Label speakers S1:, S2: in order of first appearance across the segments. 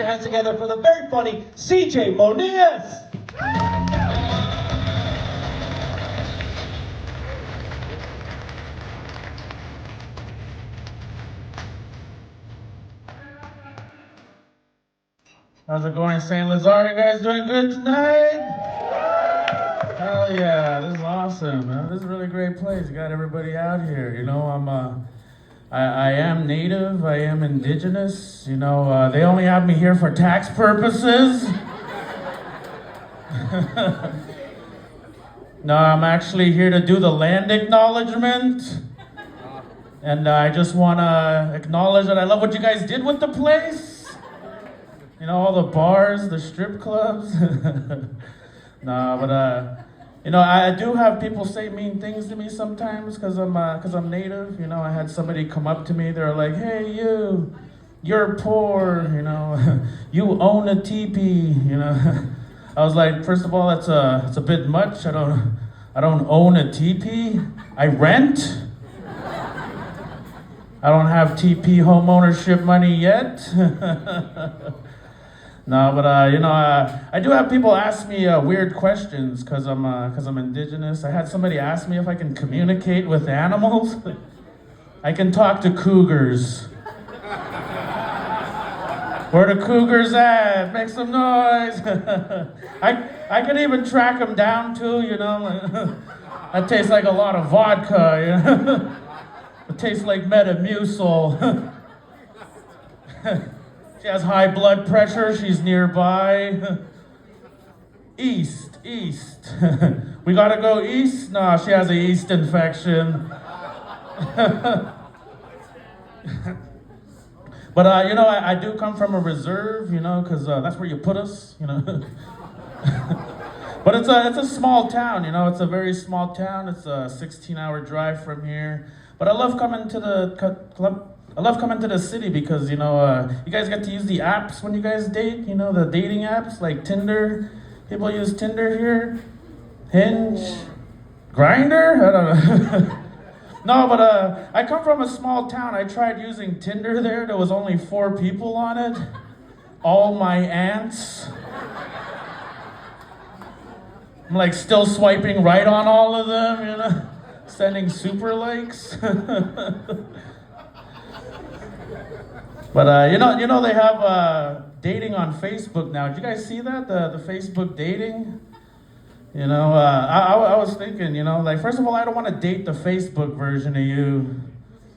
S1: your hands together for the very funny CJ Monias. How's it going, St. Lazare? You guys doing good tonight? Hell yeah, this is awesome, man. This is a really great place. You got everybody out here. You know, I am native, I am indigenous. You know, they only have me here for tax purposes. No, I'm actually here to do the land acknowledgement. And I just want to acknowledge that I love what you guys did with the place. You know, all the bars, the strip clubs. Nah, but you know, I do have people say mean things to me sometimes because I'm native. You know, I had somebody come up to me. They're like, "Hey, you're poor. You know, you own a teepee." You know, I was like, first of all, it's a bit much. I don't own a teepee. I rent. I don't have TP home ownership money yet. No, but you know, I do have people ask me weird questions because I'm indigenous. I had somebody ask me if I can communicate with animals. I can talk to cougars. Where the cougars at? Make some noise. I can even track them down too. You know, that tastes like a lot of vodka. You know, it tastes like Metamucil. She has high blood pressure, she's nearby. East. We gotta go east? No, she has a yeast infection. But you know, I do come from a reserve, you know, because that's where you put us, you know. But it's a small town, you know, it's a very small town. It's a 16-hour drive from here. But I love coming to the city because, you know, you guys get to use the apps when you guys date, you know, the dating apps like Tinder. People use Tinder here. Hinge. Grindr? I don't know. No, but I come from a small town. I tried using Tinder there. There was only 4 people on it. All my aunts. I'm like still swiping right on all of them, you know, sending super likes. But you know they have dating on Facebook now. Did you guys see that? The Facebook dating? You know, I was thinking, you know, like, first of all, I don't want to date the Facebook version of you.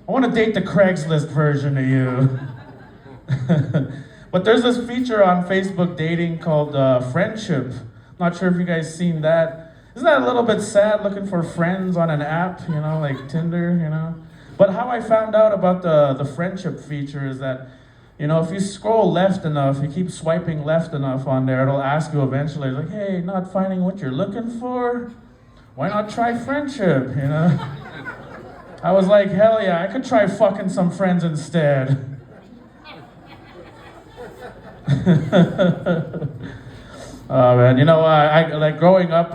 S1: I want to date the Craigslist version of you. But there's this feature on Facebook dating called friendship. Not sure if you guys seen that. Isn't that a little bit sad, looking for friends on an app, you know, like Tinder, you know? But how I found out about the friendship feature is that, you know, if you scroll left enough, you keep swiping left enough on there, it'll ask you eventually, like, hey, not finding what you're looking for? Why not try friendship, you know? I was like, hell yeah, I could try fucking some friends instead. Oh man, you know, I like growing up.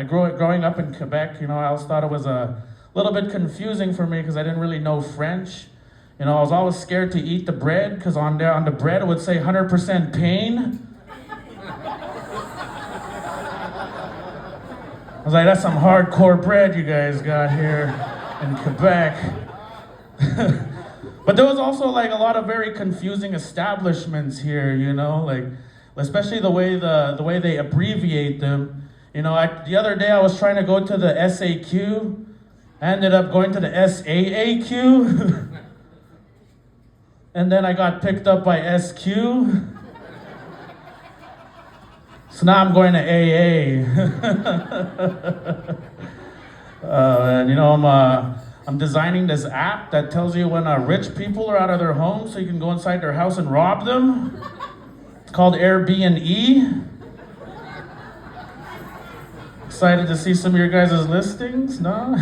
S1: Growing up in Quebec, you know, I always thought it was a little bit confusing for me because I didn't really know French. You know, I was always scared to eat the bread because on the bread it would say 100% pain. I was like, that's some hardcore bread you guys got here in Quebec. But there was also like a lot of very confusing establishments here, you know, like especially the way they abbreviate them. You know, the other day I was trying to go to the SAQ. I ended up going to the SAAQ. And then I got picked up by SQ. So now I'm going to AA. And you know, I'm designing this app that tells you when rich people are out of their homes so you can go inside their house and rob them. It's called Airbnb. Excited to see some of your guys' listings? No?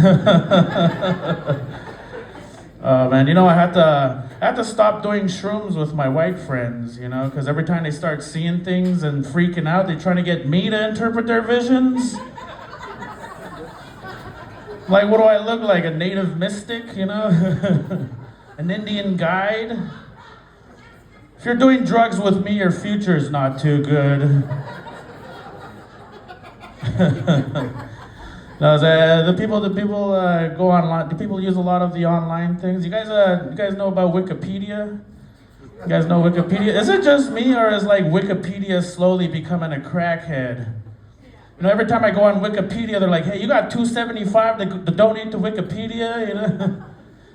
S1: Man, you know, I had to stop doing shrooms with my white friends, you know, because every time they start seeing things and freaking out, they're trying to get me to interpret their visions. Like, what do I look like? A native mystic, you know? An Indian guide? you're doing drugs with me, your future's not too good. No, the people go online. Do people use a lot of the online things? You guys know about Wikipedia? You guys know Wikipedia? Is it just me, or is like Wikipedia slowly becoming a crackhead? You know, every time I go on Wikipedia, they're like, "Hey, you got $2.75 to donate to Wikipedia." You know,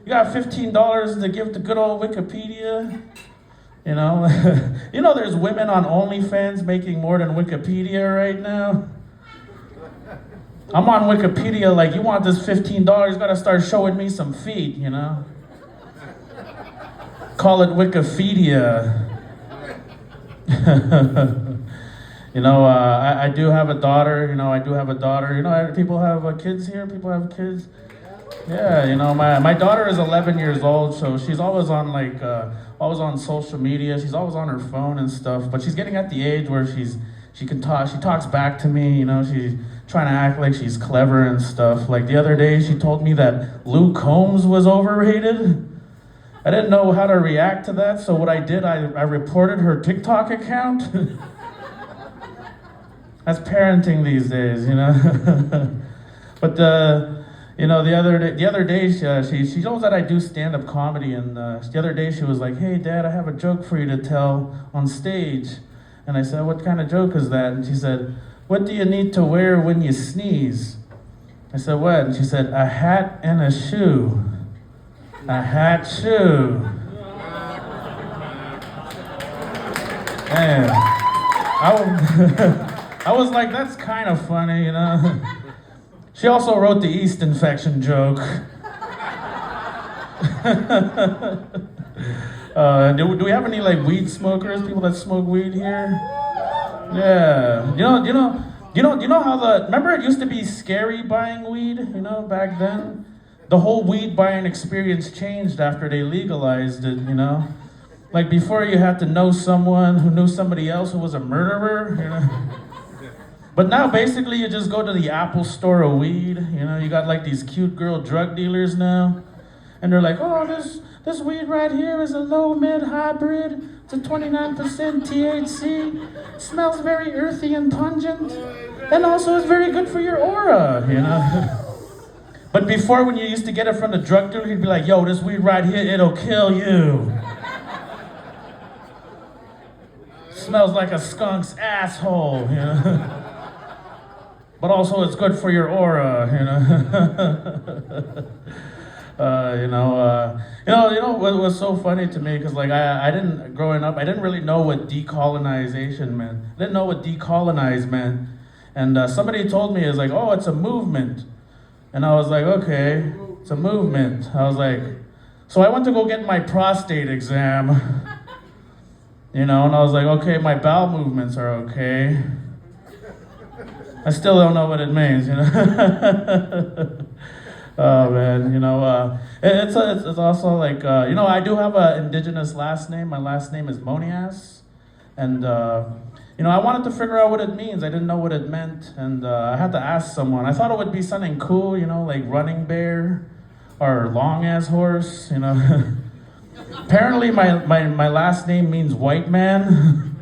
S1: you got $15 to give to good old Wikipedia. You know, you know, there's women on OnlyFans making more than Wikipedia right now. I'm on Wikipedia, like, you want this $15, you gotta start showing me some feet, you know? Call it Wikipedia. You know, I do have a daughter, You know, people have kids here? People have kids? Yeah, you know, my daughter is 11 years old, so she's always on, always on social media. She's always on her phone and stuff, but she's getting at the age where she can talk. She talks back to me, you know, she's trying to act like she's clever and stuff. Like the other day, she told me that Luke Combs was overrated. I didn't know how to react to that, so what I did, I reported her TikTok account. That's parenting these days, you know. But you know, the other day, she knows that I do stand-up comedy, and the other day she was like, "Hey, Dad, I have a joke for you to tell on stage." And I said, "What kind of joke is that?" And she said, "What do you need to wear when you sneeze?" I said, "What?" And she said, "A hat and a shoe. A hat, shoe." Man, I was like, that's kind of funny, you know. She also wrote the yeast infection joke. Do we have any like weed smokers? People that smoke weed here? Yeah. You know how remember it used to be scary buying weed, you know, back then? The whole weed buying experience changed after they legalized it, you know? Like before you had to know someone who knew somebody else who was a murderer, you know? But now basically you just go to the Apple store of weed, you know, you got like these cute girl drug dealers now. And they're like, "Oh, this weed right here is a low-mid hybrid. It's a 29% THC. Smells very earthy and pungent. And also is very good for your aura, you know." But before, when you used to get it from the drug dealer, he'd be like, "Yo, this weed right here, it'll kill you. Smells like a skunk's asshole, you know. But also it's good for your aura, you know." You know what was so funny to me, because like growing up, I didn't really know what decolonization meant. I didn't know what decolonize meant. And somebody told me, it's like, "Oh, it's a movement." And I was like, "Okay, it's a movement." I was like, so I went to go get my prostate exam, you know, and I was like, okay, my bowel movements are okay. I still don't know what it means, you know. Oh man, you know, it's also like, you know, I do have an indigenous last name. My last name is Monias, and you know, I wanted to figure out what it means. I didn't know what it meant, and I had to ask someone. I thought it would be something cool, you know, like running bear or long ass horse, you know. Apparently, my last name means white man.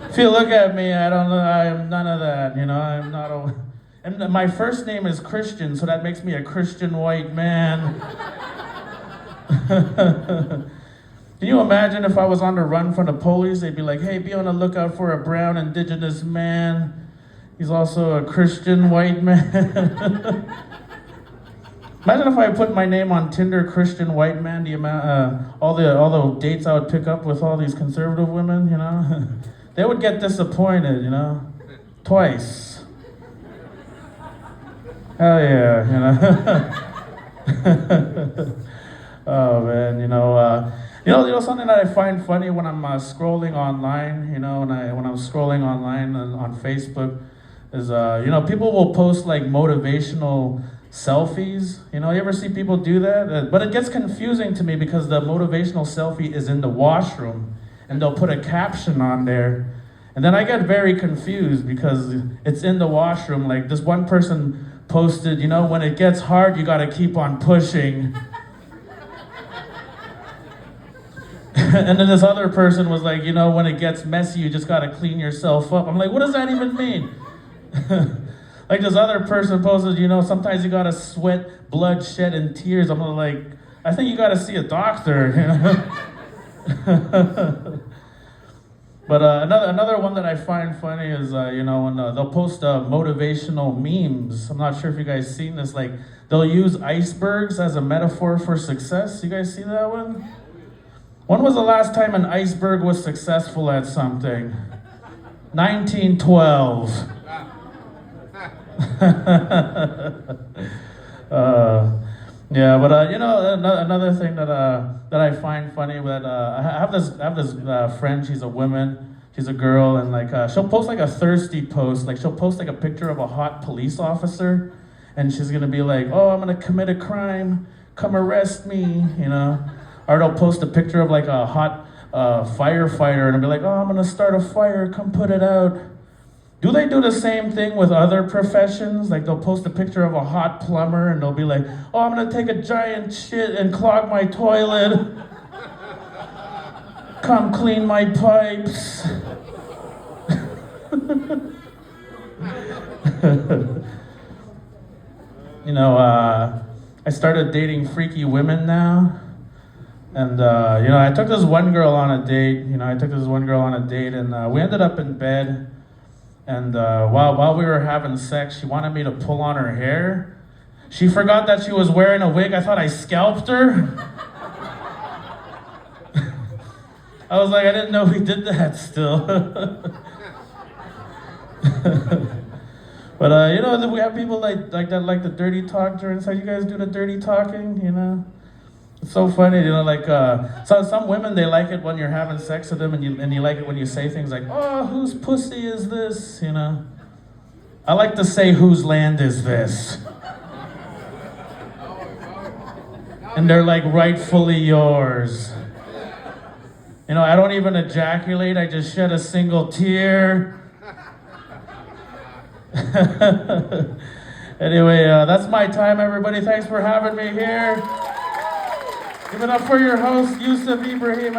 S1: If you look at me, I don't know. I am none of that, you know. I'm not a. And my first name is Christian, so that makes me a Christian white man. Can you imagine if I was on the run from the police? They'd be like, "Hey, be on the lookout for a brown indigenous man. He's also a Christian white man." Imagine if I put my name on Tinder, Christian white man. The amount, all the dates I would pick up with all these conservative women, you know, they would get disappointed, you know, twice. Hell yeah, you know. Oh man, you know, something that I find funny when I'm scrolling online, you know, when I'm scrolling online on Facebook, is you know, people will post like motivational selfies. You know, you ever see people do that? But it gets confusing to me because the motivational selfie is in the washroom, and they'll put a caption on there, and then I get very confused because it's in the washroom. Like this one person posted, you know, "When it gets hard, you gotta keep on pushing." And then this other person was like, when it gets messy, you just gotta clean yourself up. I'm like, what does that even mean? Like this other person posted, sometimes you gotta sweat, blood, shed, and tears. I'm like, I think you gotta see a doctor, But another one that I find funny is, when they'll post motivational memes. I'm not sure if you guys seen this. Like, they'll use icebergs as a metaphor for success. You guys see that one? When was the last time an iceberg was successful at something? 1912. Yeah, but another thing that I find funny that I have this friend. She's a woman. She's a girl, and like she'll post like a thirsty post. Like she'll post like a picture of a hot police officer, and she's gonna be like, "Oh, I'm gonna commit a crime. Come arrest me," Or they'll post a picture of like a hot firefighter, and I'll be like, "Oh, I'm gonna start a fire. Come put it out." Do they do the same thing with other professions? Like they'll post a picture of a hot plumber and they'll be like, "Oh, I'm gonna take a giant shit and clog my toilet. Come clean my pipes." I started dating freaky women now. And, I took this one girl on a date. And we ended up in bed. And while we were having sex, she wanted me to pull on her hair. She forgot that she was wearing a wig. I thought I scalped her. I was like, I didn't know we did that still. But, we have people like that, like the dirty talk during sex. You guys do the dirty talking, It's so funny, so some women, they like it when you're having sex with them, and you like it when you say things like, "Oh, whose pussy is this?" I like to say, "Whose land is this?" And they're like, "Rightfully yours." I don't even ejaculate, I just shed a single tear. Anyway, that's my time, everybody. Thanks for having me here. Give it up for your host, Youssef, Ibrahim.